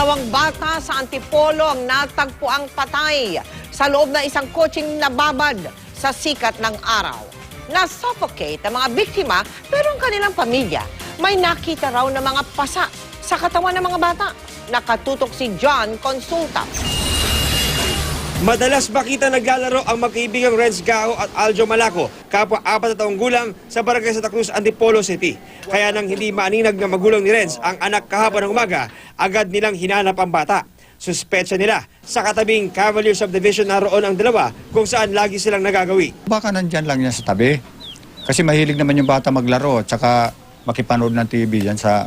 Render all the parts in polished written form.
Dalawang bata sa Antipolo ang natagpuang patay sa loob ng isang kotseng nababad sa sikat ng araw. Na-suffocate ang mga biktima pero ang kanilang pamilya may nakita raw ng mga pasa sa katawan ng mga bata. Nakatutok si John Consulta. Madalas makita naglalaro ang magkaibigang Renz Gao at Aljo Malaco, kapwa 4 na taong gulang sa barangay Santa Cruz, Antipolo City. Kaya nang hindi maaninag ng magulang ni Renz ang anak kahapon ng umaga, agad nilang hinanap ang bata. Suspetsa nila sa katabing Cavalier Subdivision naroon ang dalawa kung saan lagi silang nagagawi. Baka nandyan lang yan sa tabi. Kasi mahilig naman yung bata maglaro at saka makipanood ng TV dyan sa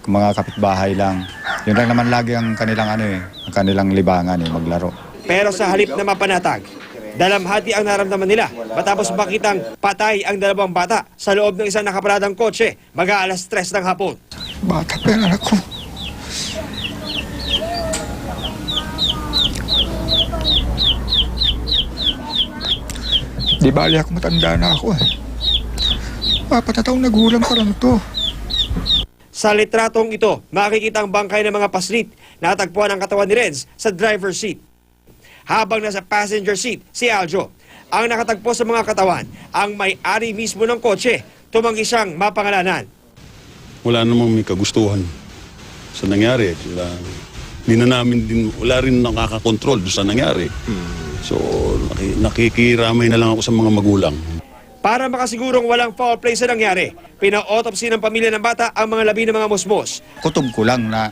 mga kapitbahay lang. Yun lang naman lagi ang kanilang ang kanilang libangan maglaro. Pero sa halip na mapanatag, dalamhati ang naramdaman nila matapos makitang patay ang dalawang bata sa loob ng isang nakaparadang kotse mag-aalas 3 ng hapon. Bata pa yung anak ko. Di bali ako matanda na ako Papatataong nagulang pa lang to. Sa litratong ito, makikita ang bangkay ng mga paslit. Natagpuan ang katawan ni Renz sa driver's seat. Habang nasa passenger seat, si Aljo. Ang nakatagpo sa mga katawan, ang may-ari mismo ng kotse. Tumanggi siyang mapangalanan. Wala namang may kagustuhan sa nangyari. Wala rin nakakakontrol sa nangyari. So, nakikiramay na lang ako sa mga magulang. Para makasigurong walang foul play sa nangyari, pina-autopsy ng pamilya ng bata ang mga labi ng mga musmos. Kutob ko lang na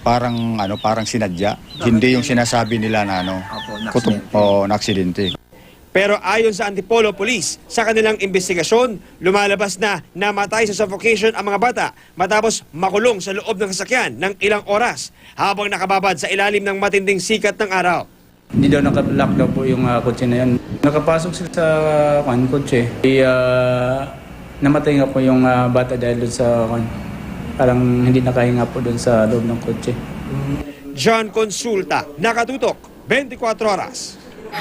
parang sinadya. Hindi yung sinasabi nila na kutob o na-aksidente. Pero ayon sa Antipolo Police, sa kanilang investigasyon, lumalabas na namatay sa suffocation ang mga bata matapos makulong sa loob ng sasakyan ng ilang oras habang nakababad sa ilalim ng matinding sikat ng araw. Hindi daw naka-lock daw po yung kotse na yan. Nakapasok sila sa kotse. Namatay nga po yung bata dahil doon sa parang hindi nakahinga po doon sa loob ng kotse. John Consulta, nakatutok, 24 oras.